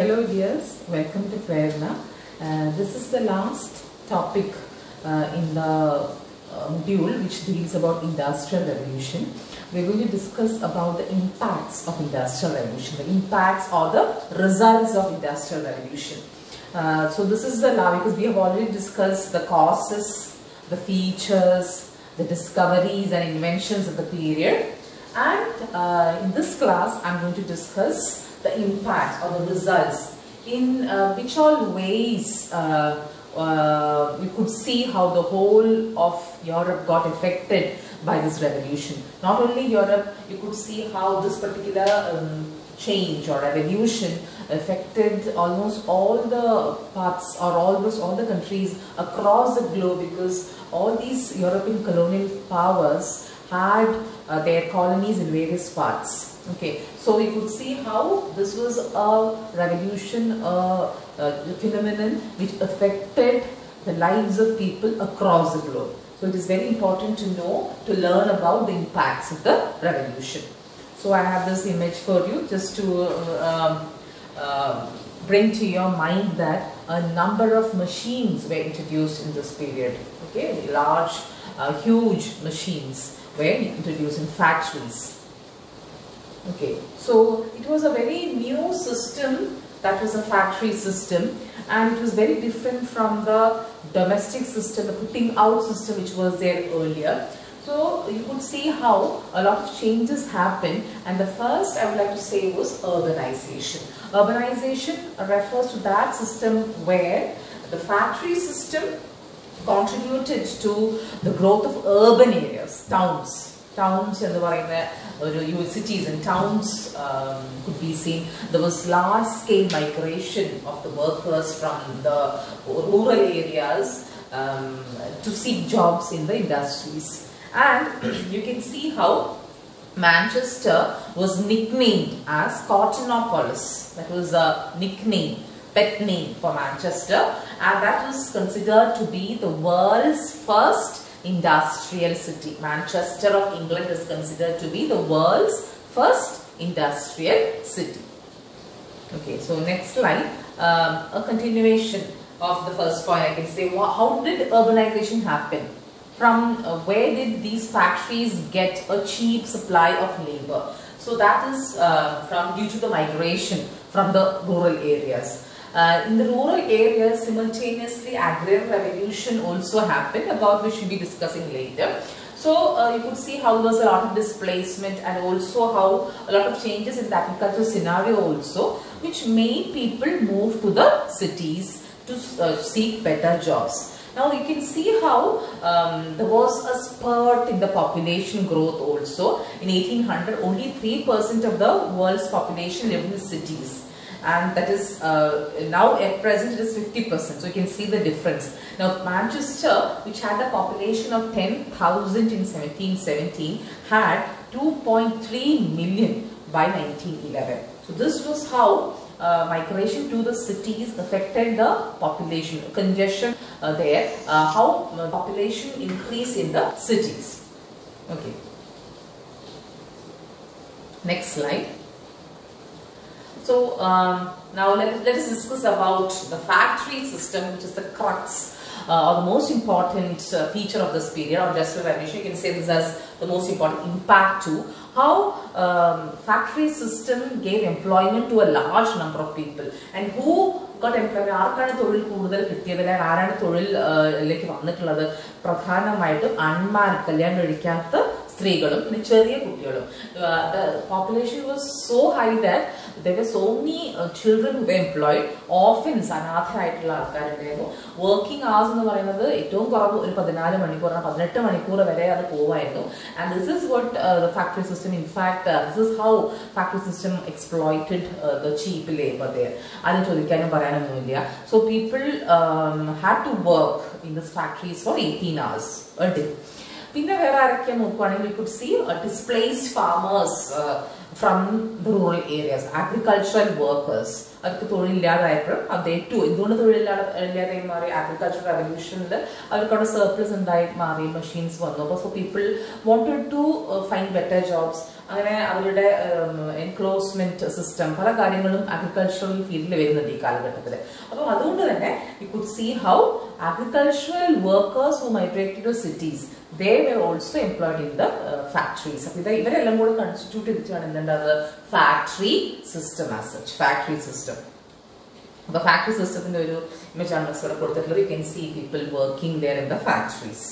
Hello dears, welcome to Prerna. This is the last topic in the module which deals about Industrial Revolution. We are going to discuss about the impacts of Industrial Revolution, the impacts or the results of Industrial Revolution. So this is the last, because we have already discussed the causes, the features, the discoveries and inventions of the period. And in this class I am going to discuss the impact or the results, in which all ways we could see how the whole of Europe got affected by this revolution. Not only Europe, you could see how this particular change or revolution affected almost all the parts or almost all the countries across the globe, because all these European colonial powers had their colonies in various parts. Okay, so we could see how this was a revolution, a phenomenon which affected the lives of people across the globe. So it is very important to know, to learn about the impacts of the revolution. So I have this image for you just to bring to your mind that a number of machines were introduced in this period. Okay, large, huge machines were introduced in factories. Okay, so it was a very new system, that was a factory system, and it was very different from the domestic system, the putting out system which was there earlier. So you could see how a lot of changes happened, and the first I would like to say was urbanization. Urbanization refers to that system where the factory system contributed to the growth of urban areas, towns and the cities and towns could be seen. There was large scale migration of the workers from the rural areas to seek jobs in the industries. And you can see how Manchester was nicknamed as Cottonopolis. That was a nickname, pet name for Manchester, and that was considered to be the world's first industrial city. Manchester of England is considered to be the world's first industrial city. Okay, so next slide, a continuation of the first point. I can say, how did urbanization happen? From where did these factories get a cheap supply of labor? So that is due to the migration from the rural areas. In the rural areas, simultaneously agrarian revolution also happened, about which we will be discussing later. So you could see how there was a lot of displacement, and also how a lot of changes in the agricultural scenario also, which made people move to the cities to seek better jobs. Now you can see how there was a spurt in the population growth also. In 1800, only 3% of the world's population lived in the cities. And that is now at present it is 50%. So you can see the difference. Now Manchester, which had a population of 10,000 in 1717, had 2.3 million by 1911. So this was how migration to the cities affected the population, congestion there, how population increase in the cities. Okay. Next slide. So now let us discuss about the factory system, which is the crux or the most important feature of this period of Industrial Revolution. You can say this as the most important impact too. How factory system gave employment to a large number of people, and who got employment? ആർക്കാണ് തൊഴിൽ കൂടുതൽ കിട്ടിയത്, അല്ലെങ്കിൽ ആരാണ് തൊഴിലിലേക്ക് വന്നിട്ടുള്ളത്? പ്രധാനമായിട്ടും അൺമാർക്ക്, കല്യാണം കഴിക്കാത്ത സ്ത്രീകളും പിന്നെ ചെറിയ കുട്ടികളും. The population was so high that there were so many children who were employed. Orphans, അനാഥരായിട്ടുള്ള ആൾക്കാരുണ്ടായിരുന്നു. വർക്കിംഗ് hours എന്ന് പറയുന്നത് ഏറ്റവും കുറവ് ഒരു 14 മണിക്കൂർ 18 മണിക്കൂർ വരെ അത് പോവായിരുന്നു. And this is what the factory system, in fact, this is how factory system exploited the cheap labor there. അതിന് ചോദിക്കാനും പറയാനൊന്നുമില്ല. So people had to work in these factories for 18 hours a day. പിന്നെ വേറെ ആരൊക്കെ നോക്കുകയാണെങ്കിൽ we could see displaced from the rural areas, agricultural workers. അവർക്ക് തൊഴിലില്ലാതായപ്പോഴും they too എന്തുകൊണ്ട് തൊഴിലില്ലാതായി മാറി? agricultural revolutionൽ അവർക്കവിടെ സർപ്ലസ് ഉണ്ടായി മാറി, മെഷീൻസ് വന്നു. അപ്പോൾ so people wanted to find better jobs. അങ്ങനെ അവരുടെ എൻക്ലോസ്മെന്റ് സിസ്റ്റം പല കാര്യങ്ങളും അഗ്രികൾച്ചറൽ ഫീൽഡിൽ വരുന്നുണ്ട് ഈ കാലഘട്ടത്തിൽ. അപ്പോൾ അതുകൊണ്ട് തന്നെ you could see how agricultural workers who migrated to cities, they were also employed in the factories. അപ്പോൾ ഇവരെല്ലാം കൂടെ കൺസ്റ്റിറ്റ്യൂട്ട് ചെയ്തിട്ടാണ് എന്തുണ്ടാകുന്നത്? Factory system as such, factory system. അപ്പോൾ ഫാക്ടറി സിസ്റ്റത്തിന്റെ ഒരു ഇമേജ് ആണ് ഇവിടെ കൊടുത്തിട്ടുള്ളത്. You can see people working there in the factories.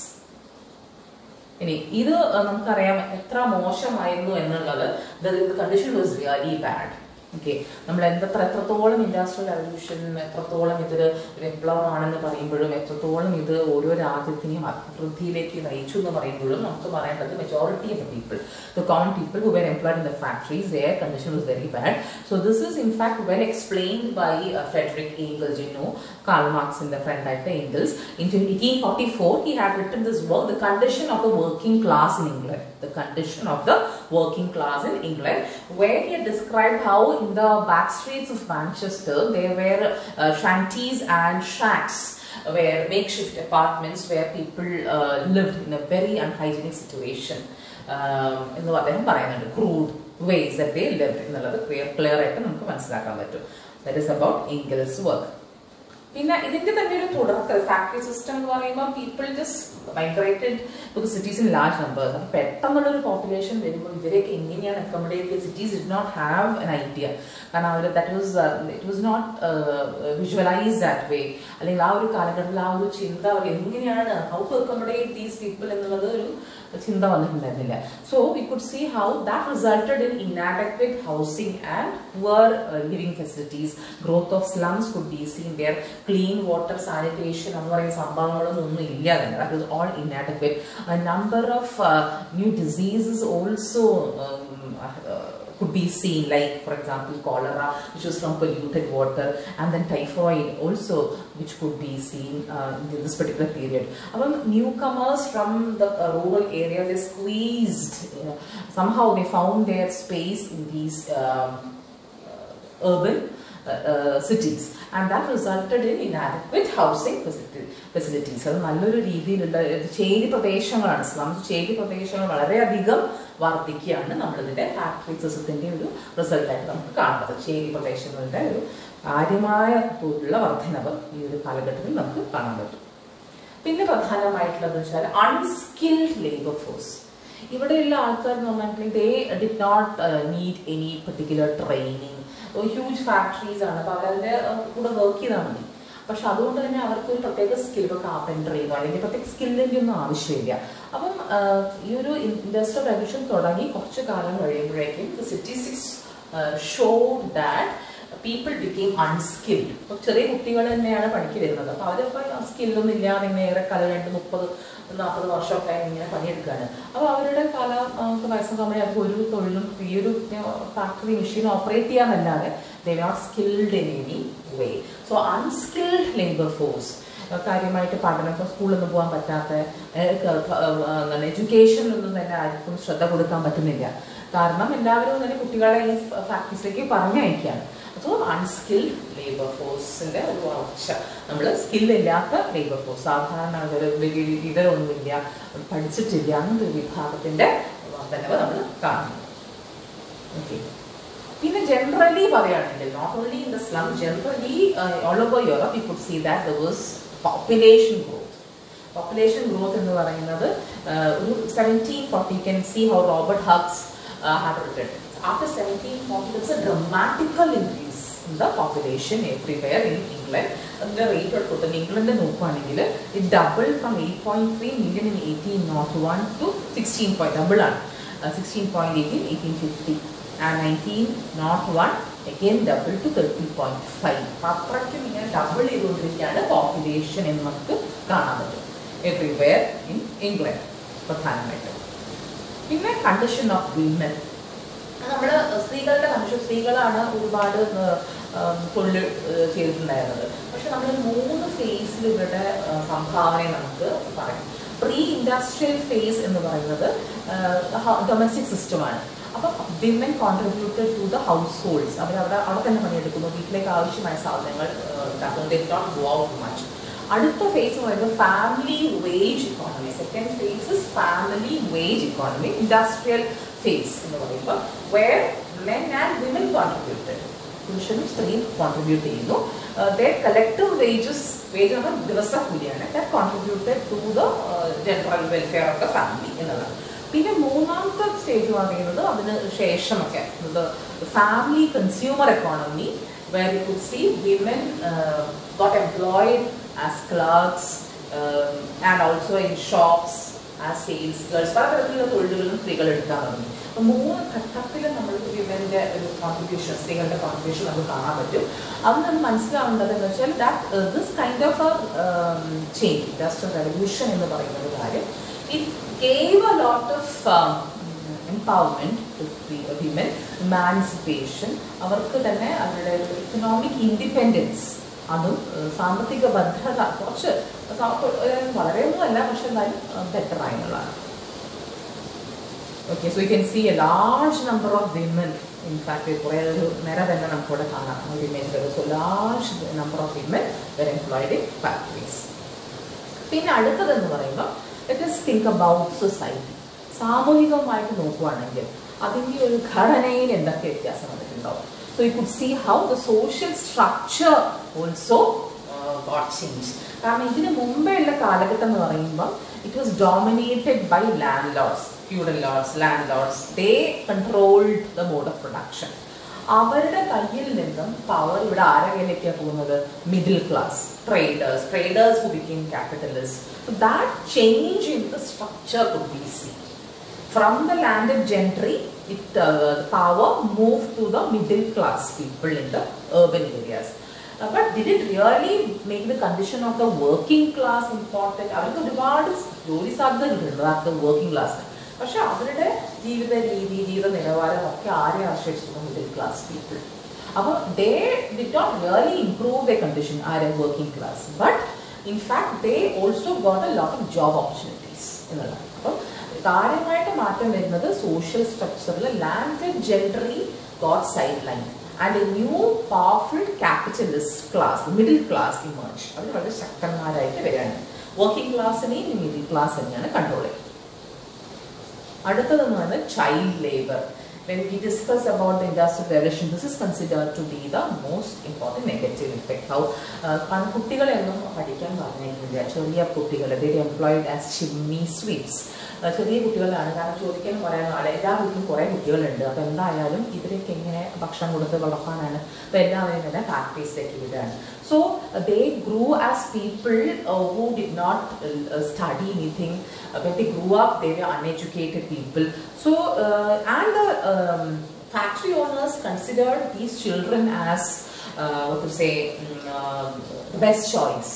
ഇനി ഇത് നമുക്കറിയാം എത്ര മോശമായിരുന്നു എന്നുള്ളത്. The condition was really bad. Okay, നമ്മൾ എത്രത്തോളം ഇൻഡസ്ട്രിയൽ റവല്യൂഷൻ, എത്രത്തോളം ഇതൊരു വിപ്ലവമാണെന്ന് പറയുമ്പോഴും, എത്രത്തോളം ഇത് ഓരോ രാജ്യത്തിനെയും അഭിവൃദ്ധിയിലേക്ക് നയിച്ചു എന്ന് പറയുമ്പോഴും നമുക്ക് പറയേണ്ടത് majority of the people, the common people who were employed in the factories, their condition was very bad. So this is in fact well explained by Frederick Engels, you know, Karl Marx in the friend ആയിട്ട് Engels. In 1844 he had written this work, The Condition of the Working Class in England. The condition of the working class in England, where he had described how in the back streets of Manchester there were shanties and shacks, where makeshift apartments where people lived in a very unhygienic situation. എന്ന് അദ്ദേഹം പറയുന്നുണ്ട്, crude ways that they lived എന്നുള്ളത് clear ആയിട്ട് നമുക്ക് മനസ്സിലാക്കാൻ പറ്റും. That is about Engels' work. പിന്നെ ഇതിന്റെ തന്നെ ഒരു തുടർച്ച, ഫാക്ടറി സിസ്റ്റം എന്ന് പറയുമ്പോൾ people just migrated to the cities in large numbers. അപ്പം പെട്ടെന്നുള്ള ഒരു പോപ്പുലേഷൻ വരുമ്പോൾ ഇവരെയൊക്കെ എങ്ങനെയാണ് അക്കോമഡേറ്റ് ചെയ്ത്? Cities did not have an idea. കാരണം അവർ it was not visualise that way. അല്ലെങ്കിൽ ആ ഒരു കാലഘട്ടത്തിൽ ആ ഒരു ചിന്ത അവർ എങ്ങനെയാണ് how to accommodate these people എന്നുള്ളത് ഒരു ചിന്ത വന്നിട്ടുണ്ടായിരുന്നില്ല. So we could see how that resulted in inadequate housing and poor living facilities. Growth of slums could be seen there. Clean water, sanitation എന്ന് പറയുന്ന സംഭവങ്ങളൊന്നും ഒന്നും ഇല്ല തന്നെ. That was all inadequate. A number of new diseases also could be seen, like for example cholera, which was from polluted water, and then typhoid also, which could be seen in this particular period. Among newcomers from the rural areas, they squeezed, somehow they found their space in these urban cities, and that resulted in inadequate housing facilities. അത് നല്ലൊരു രീതിയിലുള്ള ചേരി പ്രദേശങ്ങളാണ് slums. ചേരി പ്രദേശങ്ങൾ വളരെയധികം വർദ്ധിക്കുകയാണ് നമ്മളിതിന്റെ factory സിസ്റ്റത്തിന്റെ ഒരു റിസൾട്ടായിട്ട് നമുക്ക് കാണുന്നത്. ചേരി പ്രദേശങ്ങളുടെ ഒരു കാര്യമായ തോതിലുള്ള വർധനവ് ഈ ഒരു കാലഘട്ടത്തിൽ നമുക്ക് കാണാൻ പറ്റും. പിന്നെ പ്രധാനമായിട്ടുള്ളത് വെച്ചാൽ അൺസ്കിൽഡ് ലേബർ ഫോഴ്സ്. ഇവിടെയുള്ള ആൾക്കാർ എന്ന് പറഞ്ഞിട്ടുണ്ടെങ്കിൽ they did not need any particular training. Huge factories ആണ്, അപ്പോൾ അവരതിൻ്റെ കൂടെ വർക്ക് ചെയ്താൽ മതി. പക്ഷെ അതുകൊണ്ട് തന്നെ അവർക്ക് ഒരു പ്രത്യേക സ്കിൽ, ഇപ്പോൾ കാർപ്പൻറ്ററിന്നോ അല്ലെങ്കിൽ പ്രത്യേക സ്കില്ലിൻ്റെ ഒന്നും ആവശ്യമില്ല. അപ്പം ഈ ഒരു ഇൻഡസ്ട്രിയൽ റവല്യൂഷൻ തുടങ്ങി കുറച്ച് കാലം കഴിയുമ്പോഴേക്കും the statistics showed that people became unskilled. അപ്പോൾ ചെറിയ കുട്ടികൾ തന്നെയാണ് പണിക്ക് വരുന്നത്. അപ്പോൾ അവരിപ്പോൾ സ്കില്ലൊന്നും ഇല്ലാതെ ഇങ്ങനെ ഏറെ കാലം 40 വർഷമൊക്കെ ഇങ്ങനെ പണിയെടുക്കുകയാണ്. അപ്പോൾ അവരുടെ വയസ്സും സമയം അവർക്ക് ഒരു തൊഴിലും ഈ ഒരു ഫാക്ടറി മെഷീൻ ഓപ്പറേറ്റ് ചെയ്യാന്നല്ലാതെ they were not skilled in any way. So unskilled labor force, കാര്യമായിട്ട് പഠനം, ഇപ്പോൾ സ്കൂളിലൊന്നും പോകാൻ പറ്റാത്ത, എഡ്യൂക്കേഷനിലൊന്നും തന്നെ ആർക്കും ശ്രദ്ധ കൊടുക്കാൻ പറ്റുന്നില്ല. കാരണം എല്ലാവരും തന്നെ കുട്ടികളെ ഈ ഫാക്ടറീസിലേക്ക് പറഞ്ഞയക്കുകയാണ്. സോ അൺസ്കിൽഡ് ലേബർ ഫോഴ്സിന്റെ ഒരു വളർച്ച, നമ്മൾ സ്കില്ലില്ലാത്ത ലേബർ ഫോഴ്സ്, സാധാരണ വിവരമൊന്നുമില്ല, പഠിച്ചിട്ടില്ല, അങ്ങനത്തെ ഒരു വിഭാഗത്തിന്റെ വർധനവ് നമ്മൾ കാണുന്നു. ഓക്കെ, പിന്നെ ജനറലി പറയുകയാണെങ്കിൽ not only in the slum, generally all over Europe you could see that there was population growth. Population growth എന്ന് പറയുന്നത് ഒരു 1740, you can see how Robert Hucks had written. After 1740 there was a dramatical increase in the population everywhere in England. The rate of England നോക്കുകയാണെങ്കിൽ it doubled from 8.3 million in 1801 to 16.18 1850, and 1901 again doubled to 30.5. അത്രയ്ക്കും ഇങ്ങനെ double ചെയ്തുകൊണ്ടിരിക്കുകയാണ് population എന്ന് നമുക്ക് കാണാൻ പറ്റും everywhere in England പ്രധാനമായിട്ടും. പിന്നെ കണ്ടീഷൻ ഓഫ് വിമൻ, നമ്മൾ സ്ത്രീകളുടെ കണ്ടീഷൻ, സ്ത്രീകളാണ് ഒരുപാട് തൊഴിൽ ചെയ്തിട്ടുണ്ടായിരുന്നത്. പക്ഷെ നമ്മൾ 3 ഫേസിൽ ഇവരുടെ സംഭാവനയെ നമുക്ക് പറയാം. പ്രീ ഇൻഡസ്ട്രിയൽ ഫേസ് എന്ന് പറയുന്നത് ഡൊമസ്റ്റിക് സിസ്റ്റമാണ്. Women contributed to the households. അവിടെ തന്നെ പണിയെടുക്കുന്നു, വീട്ടിലേക്ക് ആവശ്യമായ സാധനങ്ങൾ ഉണ്ടാക്കുന്നു. They did not go out much. അടുത്ത ഫേസ് എന്ന് പറയുന്നത് family wage economy. Second phase is family wage economy. Industrial phase എന്ന് പറയുമ്പോൾ where men and women contributed. പുരുഷനും സ്ത്രീയും കോൺട്രിബ്യൂട്ട് ചെയ്യുന്നു. Their collective wages, വേജ് എന്ന് പറഞ്ഞാൽ ദിവസക്കൂലിയാണ്, that contributed to the general welfare of the family എന്നുള്ളത്. പിന്നെ മൂന്നാമത്തെ സ്റ്റേജ് പറയുന്നത് അതിന് ശേഷമൊക്കെ family consumer economy, where you could see women got employed as clerks and also in shops as sales girls. പലതരത്തിലുള്ള തൊഴിലുകളും സ്ത്രീകൾ എടുക്കാൻ തുടങ്ങി. അപ്പോൾ മൂന്ന് ഘട്ടത്തിൽ നമ്മൾക്ക് വിമൻ്റെ ഒരു കോൺട്രിബ്യൂഷൻ, സ്ത്രീകളുടെ കോൺട്രിബ്യൂഷൻ നമുക്ക് കാണാൻ പറ്റും. അത് നമുക്ക് മനസ്സിലാവേണ്ടത് എന്ന് വെച്ചാൽ that this kind of change, industrial revolution എന്ന് പറയുന്ന ഒരു കാര്യം, it gave a lot of empowerment to women, emancipation, അവർക്ക് തന്നെ അവരുടെ എക്കണോമിക് ഇൻഡിപെൻഡൻസ്, അതും സാമ്പത്തിക ഭദ്രത കുറച്ച് വളരെയൊന്നും അല്ല, പക്ഷെ എന്നാലും ബെറ്റർ ആയെന്നുള്ളതാണ്. Okay, so you can see a large number of women. In fact കുറേ ഒരു നിര തന്നെ നമുക്കിവിടെ കാണാം ഒരു ഇമേജിൽ. So large number of women were employed in factories. പിന്നെ അടുത്തതെന്ന് പറയുമ്പോൾ let us think about society. സാമൂഹികമായിട്ട് നോക്കുകയാണെങ്കിൽ അതിൻ്റെ ഒരു ഘടനയിൽ എന്തൊക്കെ വ്യത്യാസം വന്നിട്ടുണ്ടാവും. So you could see how the social structure also got changed. കാരണം ഇതിന് മുമ്പേ ഉള്ള കാലഘട്ടം എന്ന് പറയുമ്പോൾ it was dominated by landlords, feudal lords, landlords. They controlled the mode of production. അവരുടെ കയ്യിൽ നിന്നും പവർ ഇവിടെ ആരുടെ കയ്യിലേക്കാണ് പോകുന്നത്? Middle class, traders who became capitalists. So that change in the structure could be seen. From the landed gentry, the power moved to the middle class people in the urban areas. But did it really make the condition of the working class important? അവർക്ക് ഒരുപാട് ജോലി സാധ്യതകളുണ്ട് the working class. പക്ഷെ അവരുടെ ജീവിത രീതി, ജീവിത നിലവാരം ഒക്കെ ആരെ ആശ്രയിച്ചിരുന്നു? Middle class people. അപ്പോൾ they did not really improve their condition, ആരെ working class, but in fact they also got a lot of job opportunities എന്നുള്ളതാണ്. അപ്പം കാര്യമായിട്ട് മാറ്റം വരുന്നത് സോഷ്യൽ സ്ട്രക്ചറിൽ landed gentry got sidelined and a new powerful capitalist class, the middle class emerged. അവർ വളരെ ശക്തന്മാരായിട്ട് വരികയാണ്. Working ക്ലാസ്സിനെയും middle class തന്നെയാണ് control ചെയ്യുന്നത്. അടുത്തതെന്ന് പറയുന്നത് child labour. When we discuss about the industrial revolution, this is considered to be the most important negative effect. How കുട്ടികളെയൊന്നും പഠിക്കാൻ പറഞ്ഞിട്ടില്ല, ചെറിയ കുട്ടികൾ, they are employed as chimney sweeps. ചെറിയ കുട്ടികളാണ്, കാരണം ചോദിക്കാൻ പറയാൻ എല്ലാ വീട്ടിലും കുറേ കുട്ടികളുണ്ട്. അപ്പോൾ എന്തായാലും ഇവരൊക്കെ എങ്ങനെ ഭക്ഷണം കൊടുത്ത് വളർത്താനാണ്? അപ്പോൾ എല്ലാവരും തന്നെ ഫാക്ടറീസിലേക്ക് വിടുകയാണ്. So they grew as people who did not study anything. When they grew up, they were uneducated people. So and the factory owners considered these children as what to say, the best choice.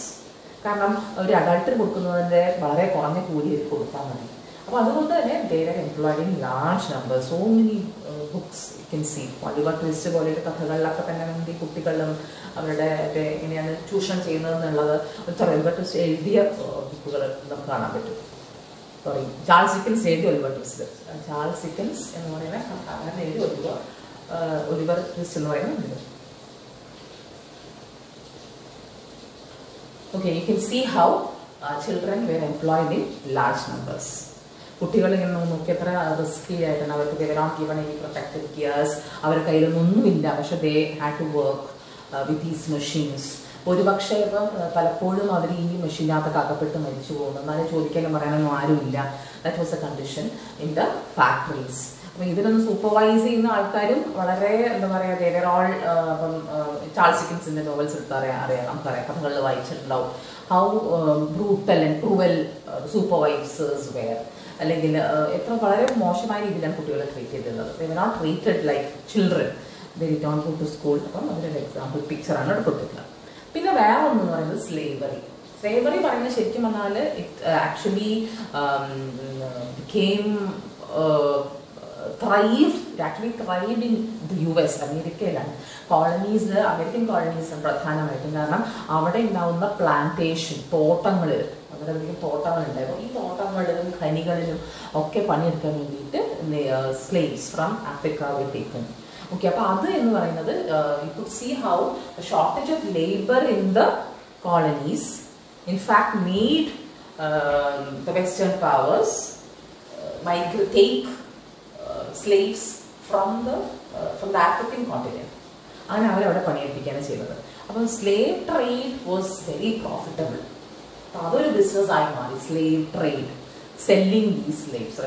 കാരണം ഒരു അഡൾട്ടിന് കൊടുക്കുന്നതിൻ്റെ വളരെ കുറഞ്ഞ കൂലി കൊടുത്താൽ മതി. അപ്പോൾ അതുകൊണ്ട് തന്നെ they were employed in large numbers. So many books you can see. Oliver Twist പോലെയുള്ള കഥകളിലൊക്കെ തന്നെ നമുക്ക് ഈ കുട്ടികളും അവരുടെ എങ്ങനെയാണ് ചൂഷണം ചെയ്യുന്നതെന്നുള്ളത് ഒലിവർ ട്വിസ്റ്റ് എഴുതിയ ബുക്കുകൾ നമുക്ക് കാണാൻ പറ്റും. സോറി, ചാൾസ് ഡിക്കൻസ് എഴുതി ഒലിവർ ട്വിസ്റ്റ്. ചാൾസ് ഡിക്കൻസ് എന്ന് പറയുന്ന അങ്ങനെ എഴുതി ഒലിവർ ട്വിസ്റ്റ് എന്ന് പറയുന്നത്. Okay, you can see how children were employed in large numbers. കുട്ടികൾ ഇങ്ങനെ നോക്കി എത്ര റിസ്കി ആയിട്ടാണ് അവർക്ക്. they were not given any protective gears. അവരുടെ കയ്യിലൊന്നുമില്ല, പക്ഷെ they had to work with these machines. ഒരുപക്ഷെ ഇപ്പം പലപ്പോഴും അവർ ഈ മെഷീനകത്തൊക്കെ അകപ്പെട്ട് മരിച്ചു പോകുന്നു. എന്നാലും ചോദിക്കാനും പറയാനൊന്നും ആരുമില്ല. That was a condition in the factories. അപ്പം ഇതിനൊന്ന് സൂപ്പർവൈസ് ചെയ്യുന്ന ആൾക്കാരും വളരെ എന്താ പറയുക, ദേവർ ഓൾ ഇപ്പം ചാൾസ് ഡിക്കൻസിൻ്റെ നോവൽസ് എടുത്താൽ അറിയാം, നമുക്കറിയാം, കഥകളിൽ വായിച്ചിട്ടുണ്ടാവും. How brutal and cruel supervisors were. അല്ലെങ്കിൽ എത്ര വളരെ മോശമായ രീതിയിലാണ് കുട്ടികളെ ട്രീറ്റ് ചെയ്തിട്ടുള്ളത്. They were not treated like children. They did not go to school. അപ്പം അതിനൊരു എക്സാമ്പിൾ പിക്ചറാണ് ഇവിടെ കൊടുത്തിട്ടുള്ളത്. പിന്നെ വേറെ ഒന്നെന്ന് പറയുന്നത് സ്ലേവറി. സ്ലേവറി പറയുന്നത് ശരിക്കും പറഞ്ഞാൽ it actually became thrived. It actually thrived in the US, അമേരിക്കയിലാണ്. കോളനീസ്, അമേരിക്കൻ കോളനീസ് പ്രധാനമായിട്ടും. കാരണം അവിടെ ഉണ്ടാവുന്ന പ്ലാന്റേഷൻ, തോട്ടങ്ങളിൽ, വളരെയധികം തോട്ടങ്ങളുണ്ടായിരുന്നു. ഈ തോട്ടങ്ങളിലും ഖനികളിലും ഒക്കെ പണിയെടുക്കാൻ വേണ്ടിയിട്ട് slaves from Africa were taken. Okay, you could see how the shortage of labor in the colonies in fact made the Western powers take slaves from the African continent. Slave trade was very profitable. Another business slave trade, selling these slaves. So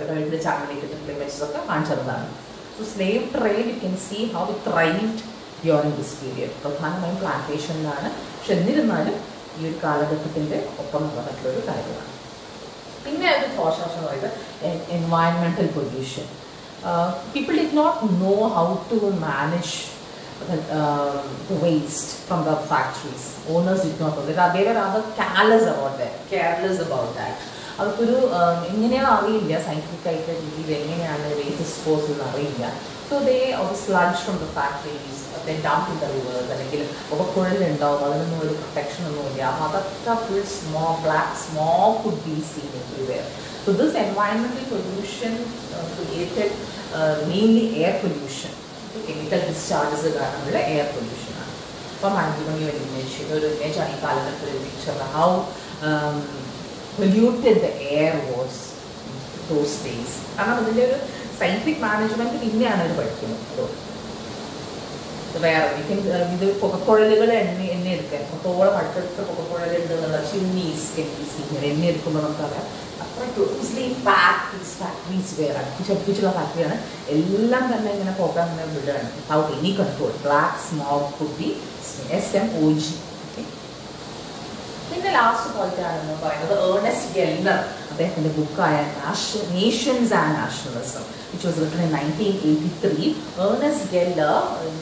slave trade, you can see how it thrived during this period. Plantation environmental pollution. People did not know how to manage the waste from the factories. Owners did not know. They were rather careless about that. Scientific waste disposal. So they sludge from the factories, they dump in the rivers, and protection. Small black smog could be seen everywhere. So this environmental pollution created mainly air pollution. Chemical discharges are air pollution. From how polluted the air was those days. Scientific management in India. Where we can Coca-Cola chimneys can be seen closely packed these factories were without any control. Black smog could be SMOG. Okay. In the last point, the Ernest Gellner, the book Nations and Nationalism, which was written in 1983. Ernest Gellner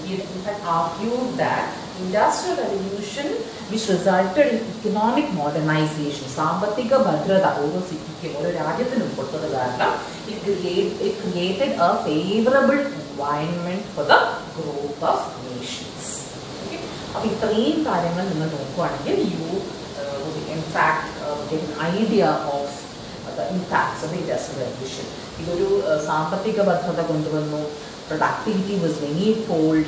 in fact argued that Industrial Revolution, which resulted in economic modernization, it created a favorable environment for the growth of nations. Okay? You would in fact get an idea of the impacts of the Industrial Revolution. Productivity was many-fold.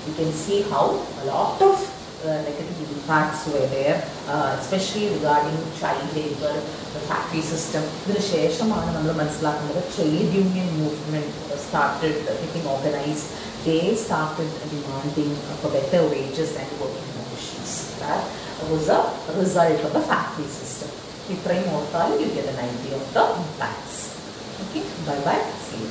You can see how a lot of negative impacts were there, especially regarding child labor, the factory system. The trade union movement started getting organized. They started demanding for better wages and working conditions. That was a result of the factory system. If you try more, you get an idea of the impacts. Okay, bye bye. See you.